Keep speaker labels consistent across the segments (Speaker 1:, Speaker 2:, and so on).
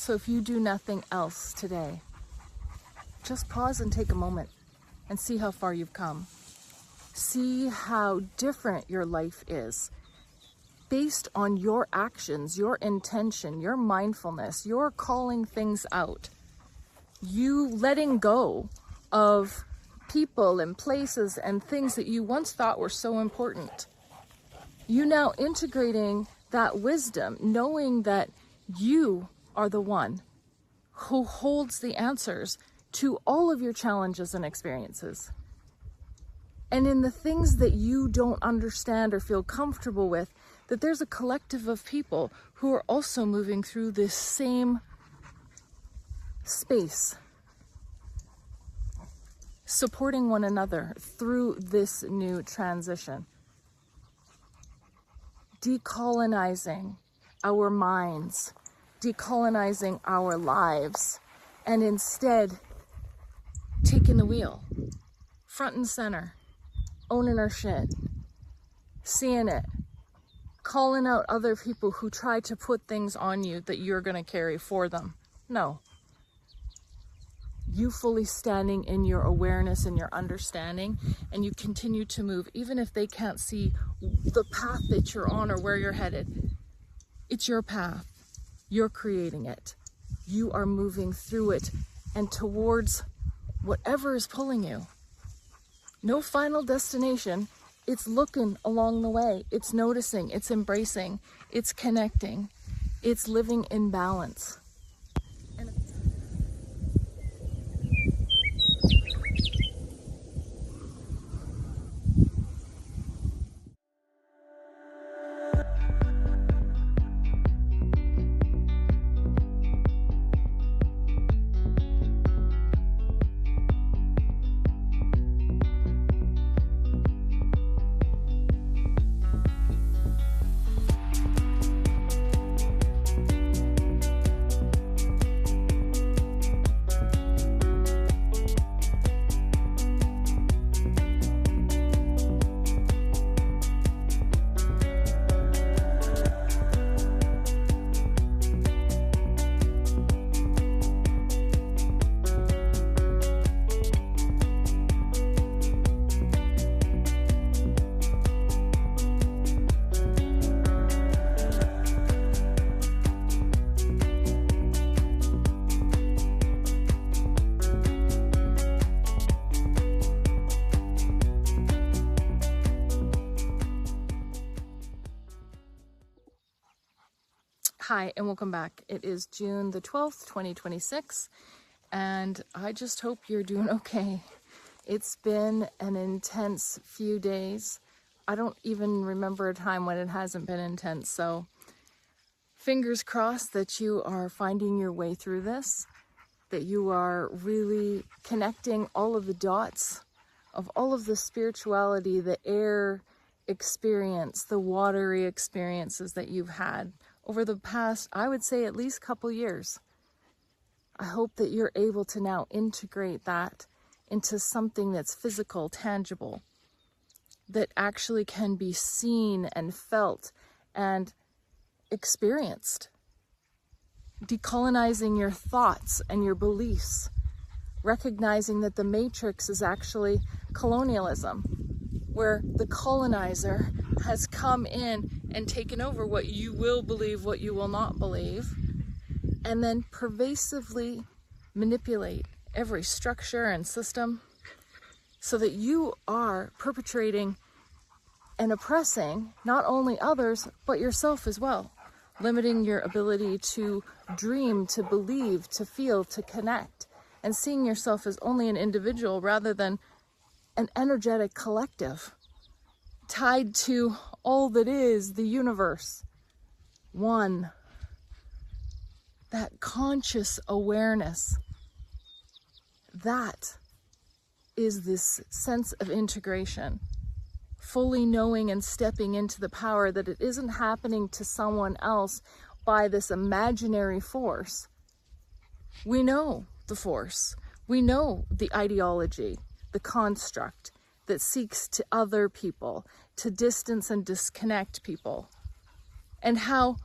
Speaker 1: So if you do nothing else today, just pause and take a moment and see how far you've come. See how different your life is based on your actions, your intention, your mindfulness, your calling things out, you letting go of people and places and things that you once thought were so important. You now integrating that wisdom, knowing that you are the one who holds the answers to all of your challenges and experiences. And in the things that you don't understand or feel comfortable with, that there's a collective of people who are also moving through this same space, supporting one another through this new transition. Decolonizing our minds, decolonizing our lives, and instead taking the wheel, front and center, owning our shit, seeing it, calling out other people who try to put things on you that you're going to carry for them. No. You fully standing in your awareness and your understanding, and you continue to move, even if they can't see the path that you're on or where you're headed. It's your path. You're creating it. You are moving through it and towards whatever is pulling you. No final destination. It's looking along the way. It's noticing. It's embracing. It's connecting. It's living in balance. Hi, and welcome back. It is June the 12th, 2026, and I just hope you're doing okay. It's been an intense few days. I don't even remember a time when it hasn't been intense, so fingers crossed that you are finding your way through this, that you are really connecting all of the dots of all of the spirituality, the air experience, the watery experiences that you've had over the past, I would say, at least couple years. I hope that you're able to now integrate that into something that's physical, tangible, that actually can be seen and felt and experienced. Decolonizing your thoughts and your beliefs, recognizing that the matrix is actually colonialism, where the colonizer has come in and taken over what you will believe, what you will not believe, and then pervasively manipulate every structure and system so that you are perpetrating and oppressing not only others, but yourself as well, limiting your ability to dream, to believe, to feel, to connect, and seeing yourself as only an individual rather than an energetic collective tied to all that is the universe. One. That conscious awareness, that is this sense of integration, fully knowing and stepping into the power that it isn't happening to someone else by this imaginary force. We know the force. We know the ideology, the construct that seeks to other people, to distance and disconnect people, and how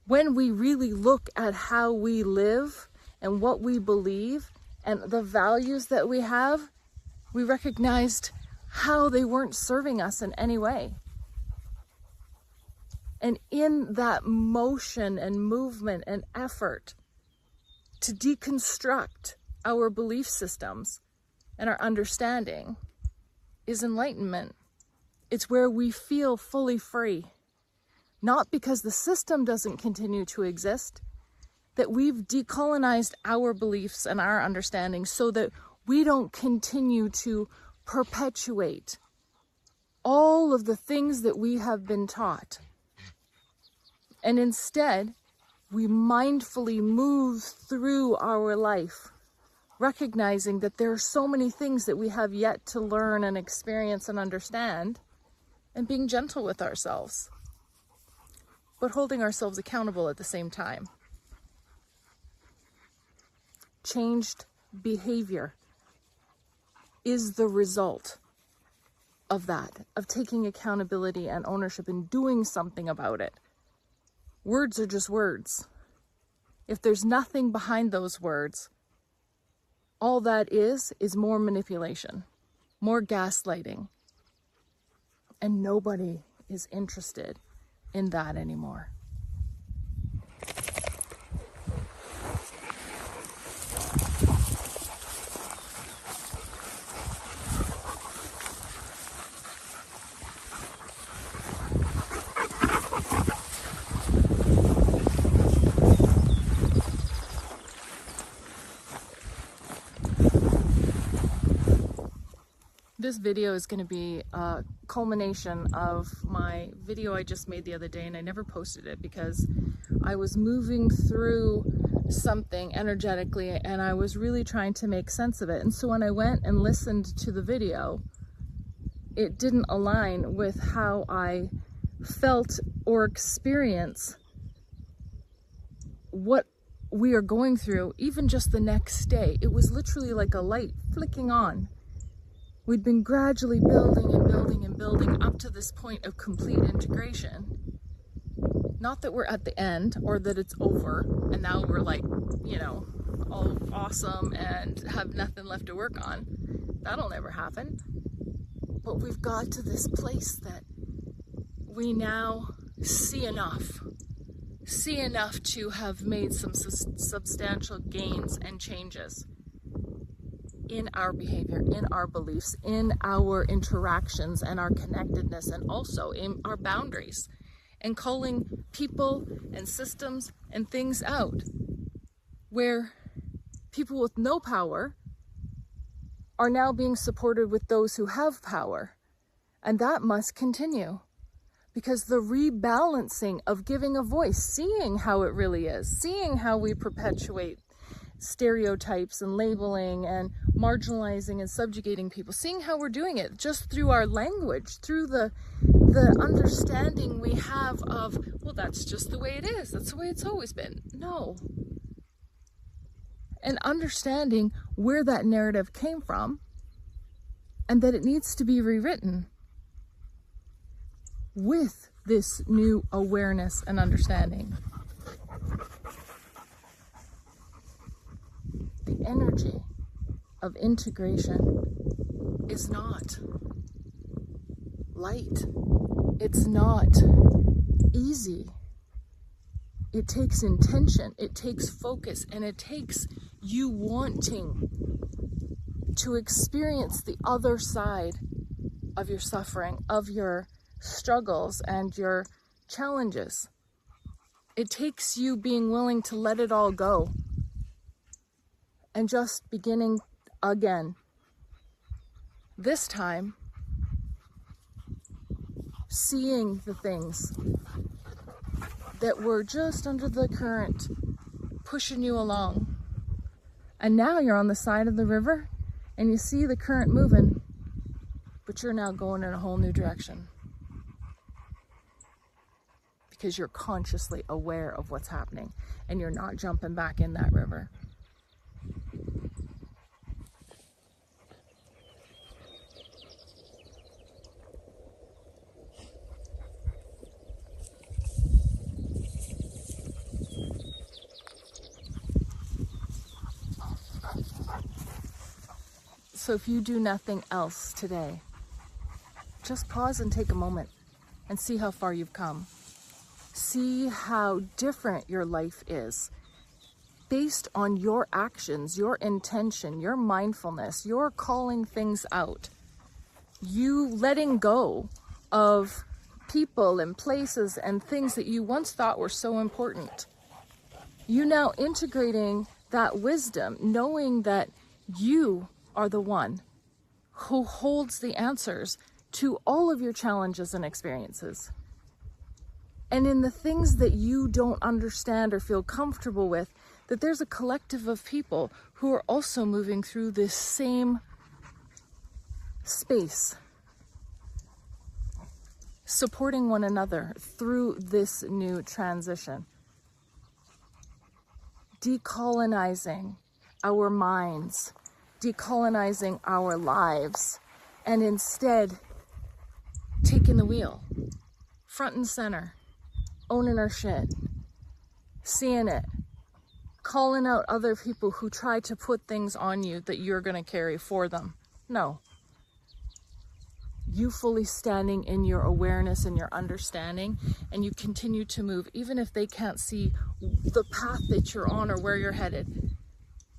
Speaker 1: when we really look at how we live and what we believe and the values that we have, we recognized how they weren't serving us in any way. And in that motion and movement and effort to deconstruct our belief systems and our understanding is enlightenment. It's where we feel fully free. Not because the system doesn't continue to exist, that we've decolonized our beliefs and our understanding so that we don't continue to perpetuate all of the things that we have been taught. And instead, we mindfully move through our life, recognizing that there are so many things that we have yet to learn and experience and understand, and being gentle with ourselves, but holding ourselves accountable at the same time. Changed behavior is the result of that, of taking accountability and ownership and doing something about it. Words are just words. If there's nothing behind those words, all that is more manipulation, more gaslighting. And nobody is interested in that anymore. This video is going to be a culmination of my video I just made the other day, and I never posted it because I was moving through something energetically and I was really trying to make sense of it. And so when I went and listened to the video, it didn't align with how I felt or experienced what we are going through, even just the next day. It was literally like a light flicking on. We'd been gradually building and building and building up to this point of complete integration. Not that we're at the end or that it's over and now we're like, you know, all awesome and have nothing left to work on. That'll never happen. But we've got to this place that we now see enough to have made some substantial gains and changes in our behavior, in our beliefs, in our interactions and our connectedness, and also in our boundaries, and calling people and systems and things out where people with no power are now being supported with those who have power. And that must continue, because the rebalancing of giving a voice, seeing how it really is, seeing how we perpetuate stereotypes and labeling and marginalizing and subjugating people, seeing how we're doing it just through our language, through the understanding we have of, well, that's just the way it is, that's the way it's always been. No. And understanding where that narrative came from and that it needs to be rewritten with this new awareness and understanding. The energy of integration is not light. It's not easy. It takes intention, it takes focus, and it takes you wanting to experience the other side of your suffering, of your struggles and your challenges. It takes you being willing to let it all go and just beginning again. This time, seeing the things that were just under the current, pushing you along. And now you're on the side of the river and you see the current moving, but you're now going in a whole new direction. Because you're consciously aware of what's happening and you're not jumping back in that river. So if you do nothing else today, just pause and take a moment and see how far you've come. See how different your life is based on your actions, your intention, your mindfulness, your calling things out, you letting go of people and places and things that you once thought were so important. You now integrating that wisdom, knowing that you are the one who holds the answers to all of your challenges and experiences. And in the things that you don't understand or feel comfortable with, that there's a collective of people who are also moving through this same space, supporting one another through this new transition. Decolonizing our minds, decolonizing our lives, and instead taking the wheel, front and center, owning our shit, seeing it, calling out other people who try to put things on you that you're going to carry for them. No. You fully standing in your awareness and your understanding, and you continue to move, even if they can't see the path that you're on or where you're headed.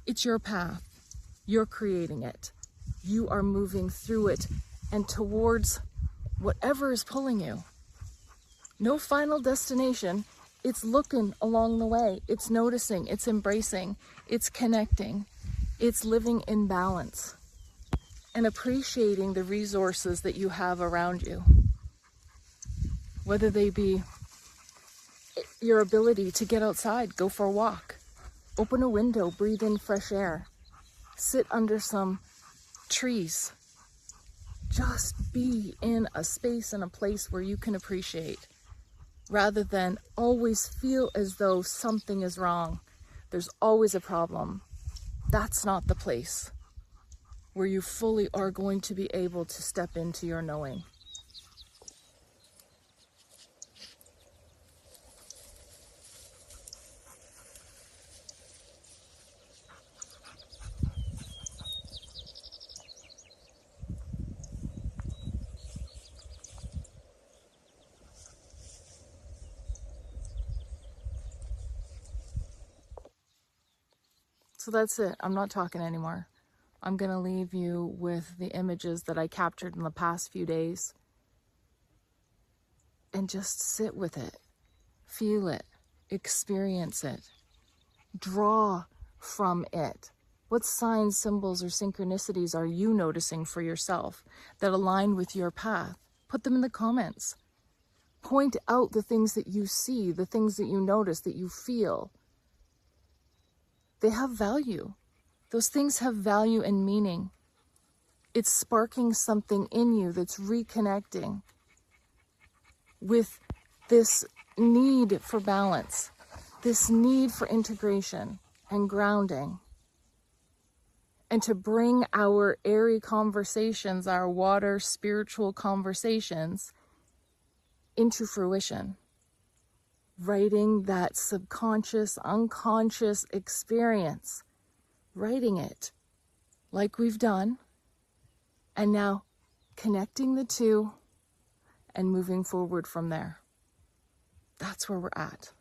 Speaker 1: It's your path. You're creating it. You are moving through it and towards whatever is pulling you. No final destination. It's looking along the way. It's noticing. It's embracing. It's connecting. It's living in balance and appreciating the resources that you have around you. Whether they be your ability to get outside, go for a walk, open a window, breathe in fresh air, sit under some trees. Just be in a space and a place where you can appreciate, rather than always feel as though something is wrong. There's always a problem. That's not the place where you fully are going to be able to step into your knowing. So that's it. I'm not talking anymore. I'm going to leave you with the images that I captured in the past few days. And just sit with it. Feel it. Experience it. Draw from it. What signs, symbols, or synchronicities are you noticing for yourself that align with your path? Put them in the comments. Point out the things that you see, the things that you notice, that you feel. They have value. Those things have value and meaning. It's sparking something in you that's reconnecting with this need for balance, this need for integration and grounding, and to bring our airy conversations, our water spiritual conversations into fruition. Writing that subconscious, unconscious experience, writing it like we've done, and now connecting the two and moving forward from there. That's where we're at.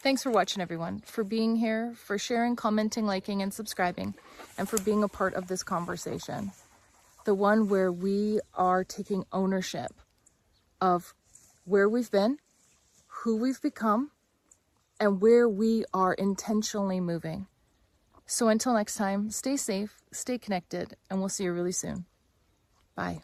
Speaker 1: Thanks for watching, everyone, for being here, for sharing, commenting, liking, and subscribing, and for being a part of this conversation. The one where we are taking ownership of where we've been, who we've become, and where we are intentionally moving. So until next time, stay safe, stay connected, and we'll see you really soon. Bye.